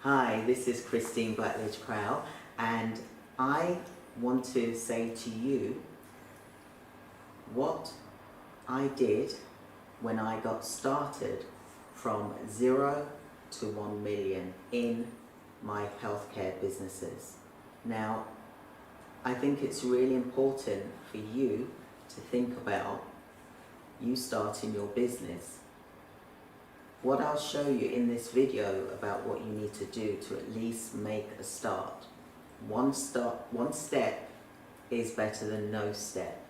Hi, this is Christine Blackledge Crowell, and I want to say to you what I did when I got started from 0 to 1 million in my healthcare businesses. Now, I think it's really important for you to think about you starting your business. What I'll show you in this video about what you need to do to at least make a start. One step is better than no step.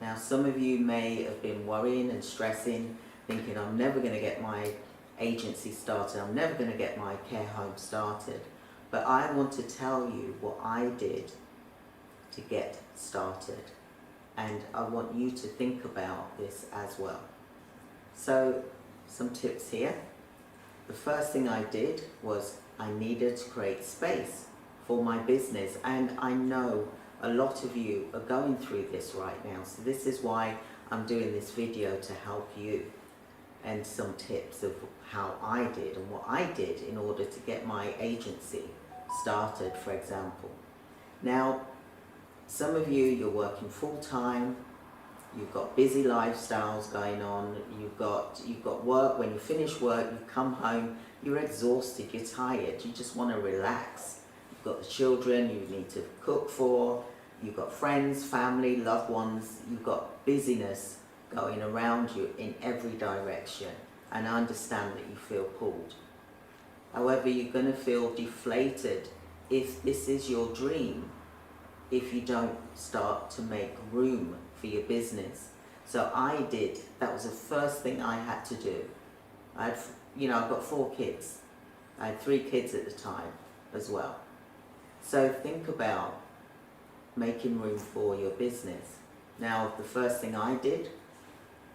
Now, some of you may have been worrying and stressing, thinking I'm never going to get my agency started, I'm never going to get my care home started. But I want to tell you what I did to get started. And I want you to think about this as well. So, some tips here. The first thing I did was I needed to create space for my business, and I know a lot of you are going through this right now, so this is why I'm doing this video, to help you, and some tips of how I did and what I did in order to get my agency started, for example. Now, some of you, you're working full-time, you've got busy lifestyles going on, you've got work. When you finish work, you come home, you're exhausted, you're tired, you just want to relax. You've got the children you need to cook for, you've got friends, family, loved ones, you've got busyness going around you in every direction, and I understand that you feel pulled. However, you're going to feel deflated if this is your dream, if you don't start to make room for your business. So I did. That was the first thing I had to do. I've got 4 kids. I had 3 kids at the time as well. So think about making room for your business. Now, the first thing I did,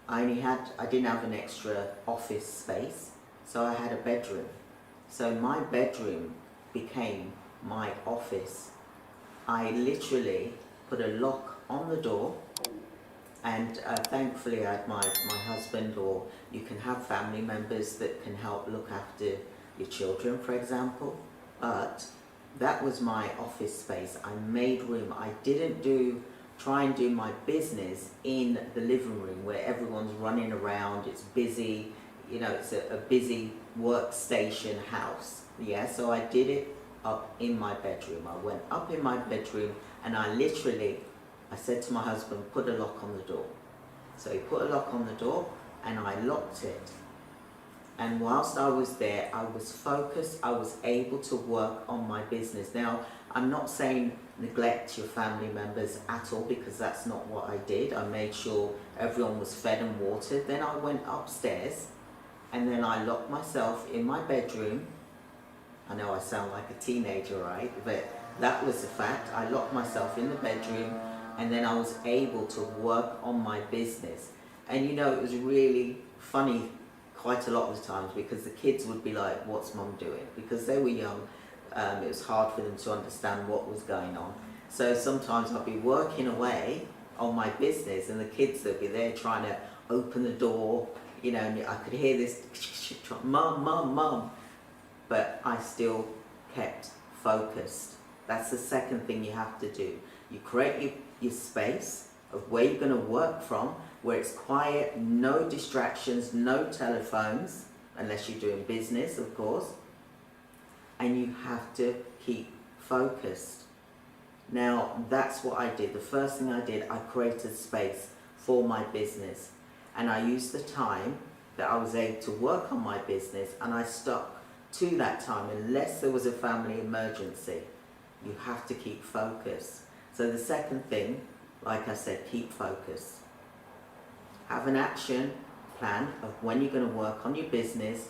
I didn't have an extra office space, so I had a bedroom. So my bedroom became my office. I literally put a lock on the door, and thankfully I had my husband, or you can have family members that can help look after your children, for example. But that was my office space. I made room. I didn't try and do my business in the living room where everyone's running around, it's busy, it's a busy workstation house. Yeah, so I did it up in my bedroom. I went up in my bedroom, and I said to my husband, put a lock on the door. So he put a lock on the door, and I locked it. And whilst I was there, I was focused, I was able to work on my business. Now, I'm not saying neglect your family members at all, because that's not what I did. I made sure everyone was fed and watered. Then I went upstairs, and then I locked myself in my bedroom. I know I sound like a teenager, right? But that was the fact. I locked myself in the bedroom, and then I was able to work on my business. And it was really funny quite a lot of the times, because the kids would be like, what's mum doing? Because they were young, it was hard for them to understand what was going on. So sometimes I'd be working away on my business, and the kids would be there trying to open the door, and I could hear this, mum, mum, mum. But I still kept focused. That's the second thing you have to do. You create your space of where you're going to work from, where it's quiet, no distractions, no telephones, unless you're doing business, of course. And you have to keep focused. Now, that's what I did. The first thing I did, I created space for my business. And I used the time that I was able to work on my business, and I stuck to that time, unless there was a family emergency. You have to keep focused. So the second thing, like I said, keep focused. Have an action plan of when you're going to work on your business.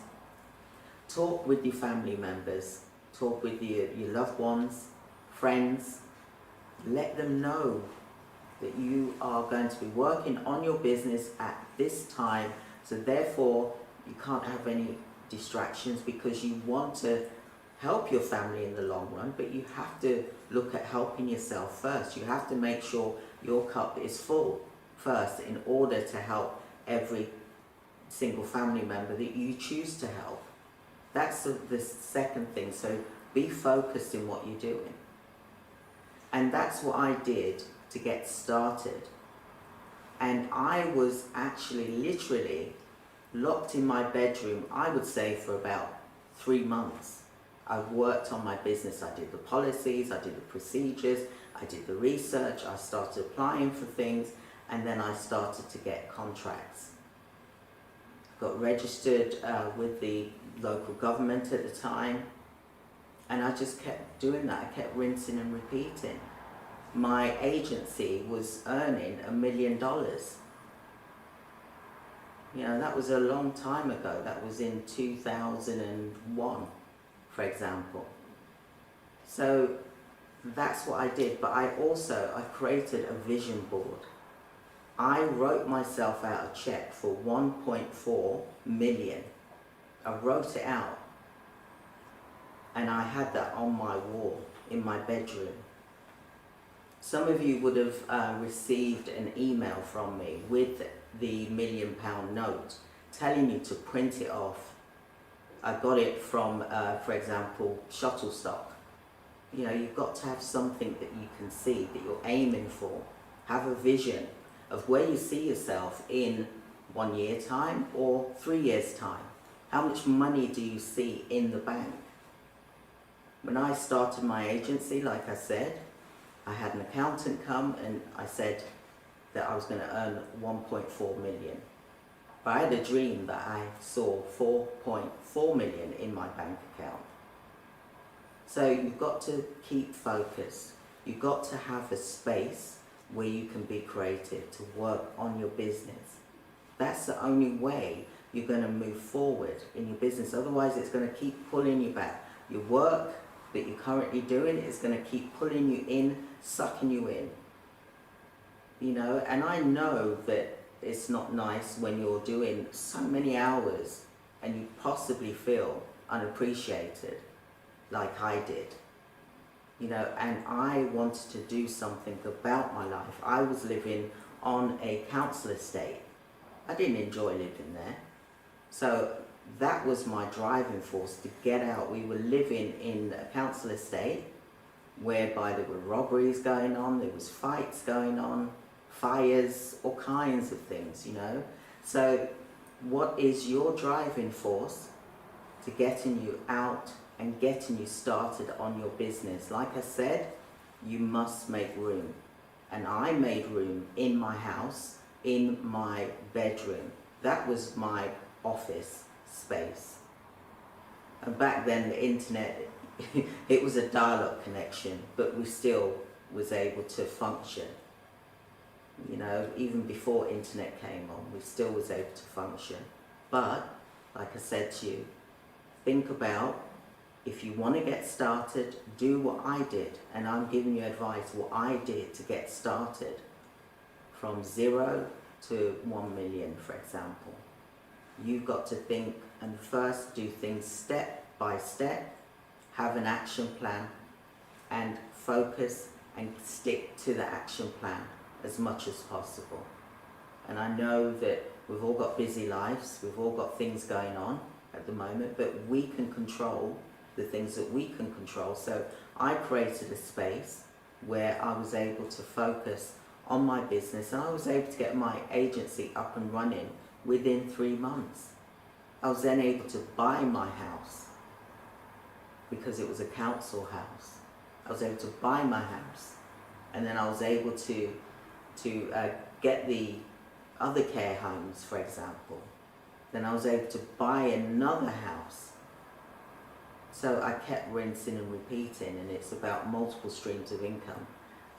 Talk with your family members. Talk with your loved ones, friends. Let them know that you are going to be working on your business at this time. So therefore, you can't have any distractions, because you want to help your family in the long run, but you have to look at helping yourself first. You have to make sure your cup is full first in order to help every single family member that you choose to help. That's the second thing. So be focused in what you're doing. And that's what I did to get started. And I was actually literally locked in my bedroom, I would say, for about 3 months. I worked on my business. I did the policies, I did the procedures, I did the research, I started applying for things, and then I started to get contracts. Got registered with the local government at the time, and I just kept doing that. I kept rinsing and repeating. My agency was earning $1 million. You know, that was a long time ago. That was in 2001, for example. So that's what I did. But I created a vision board. I wrote myself out a check for 1.4 million. I wrote it out. And I had that on my wall in my bedroom. Some of you would have received an email from me with the £1 million note telling you to print it off. I got it from, for example, Shutterstock. You know, you've got to have something that you can see, that you're aiming for. Have a vision of where you see yourself in 1 year time or 3 years time. How much money do you see in the bank? When I started my agency, like I said, I had an accountant come and I said that I was going to earn 1.4 million. But I had a dream that I saw 4.4 million in my bank account. So you've got to keep focused. You've got to have a space where you can be creative, to work on your business. That's the only way you're going to move forward in your business. Otherwise, it's going to keep pulling you back. Your work that you're currently doing is going to keep pulling you in, sucking you in. You know, and I know that it's not nice when you're doing so many hours and you possibly feel unappreciated, like I did. You know, and I wanted to do something about my life. I was living on a council estate. I didn't enjoy living there. So that was my driving force to get out. We were living in a council estate whereby there were robberies going on, there was fights going on, fires, all kinds of things, you know. So what is your driving force to getting you out and getting you started on your business? Like I said, you must make room. And I made room in my house, in my bedroom. That was my office space. And back then the internet, it was a dial-up connection, but we still was able to function. You know, even before internet came on, we still was able to function. But, like I said to you, think about, if you want to get started, do what I did. And I'm giving you advice, what I did to get started. From 0 to 1 million, for example. You've got to think and first do things step by step, have an action plan, and focus and stick to the action plan as much as possible. And I know that we've all got busy lives, we've all got things going on at the moment, but we can control the things that we can control. So I created a space where I was able to focus on my business, and I was able to get my agency up and running within 3 months. I was then able to buy my house because it was a council house. I was able to buy my house, and then I was able to get the other care homes, for example. Then I was able to buy another house. So I kept rinsing and repeating, and it's about multiple streams of income.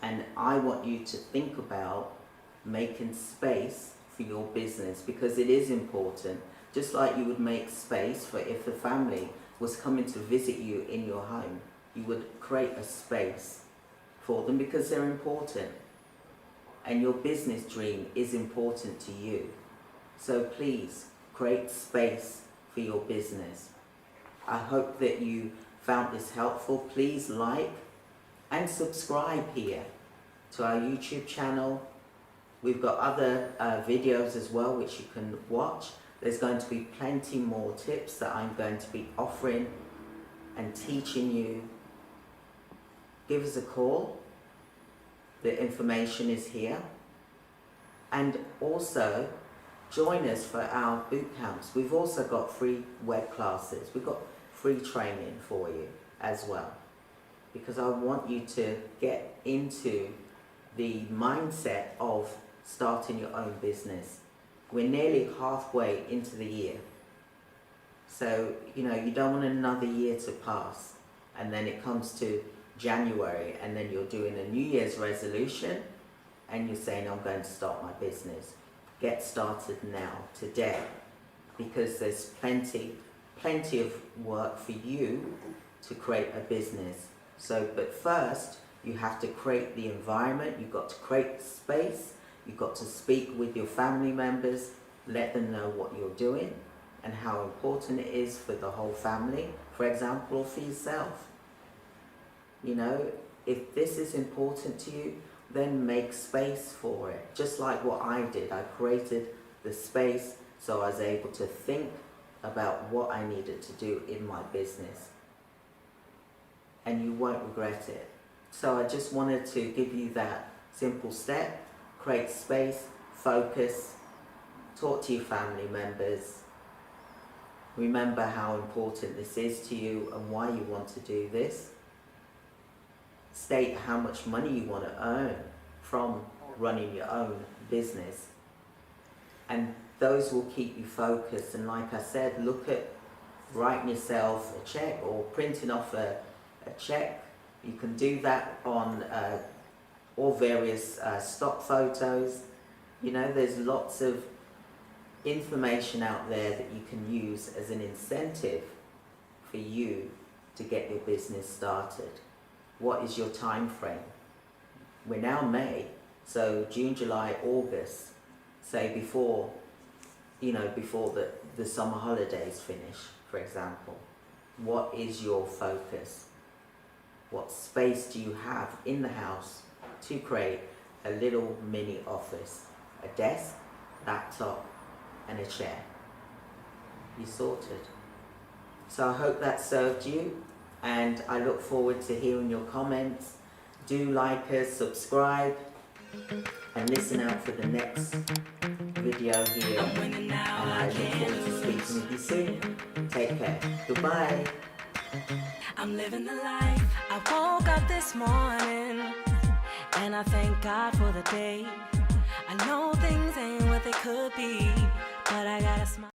And I want you to think about making space for your business, because it is important. Just like you would make space for if the family was coming to visit you in your home, you would create a space for them because they're important. And your business dream is important to you. So please create space for your business. I hope that you found this helpful. Please like and subscribe here to our YouTube channel. We've got other videos as well which you can watch. There's going to be plenty more tips that I'm going to be offering and teaching you. Give us a call. The information is here. And also join us for our boot camps. We've also got free web classes. We've got free training for you as well, because I want you to get into the mindset of starting your own business. We're nearly halfway into the year. So, you don't want another year to pass and then it comes to January and then you're doing a New Year's resolution and you're saying, I'm going to start my business. Get started now, today, because there's plenty of work for you to create a business. So, but first, you have to create the environment, you've got to create the space, you've got to speak with your family members, let them know what you're doing and how important it is for the whole family, for example, or for yourself. If this is important to you, then make space for it. Just like what I did, I created the space so I was able to think about what I needed to do in my business. And you won't regret it. So I just wanted to give you that simple step. Create space, focus, talk to your family members. Remember how important this is to you and why you want to do this. State how much money you want to earn from running your own business. And those will keep you focused. And like I said, look at writing yourself a check or printing off a check. You can do that on all various stock photos. There's lots of information out there that you can use as an incentive for you to get your business started. What is your time frame? We're now May, so June, July, August, say before the summer holidays finish, for example. What is your focus? What space do you have in the house to create a little mini office? A desk, laptop, and a chair. You're sorted. So I hope that served you, and I look forward to hearing your comments. Do like us, subscribe, and listen out for the next video here. And I look forward to speaking with you soon. Take care. Goodbye. I'm living the life. I woke up this morning and I thank God for the day. I know things ain't what they could be, but I gotta smile.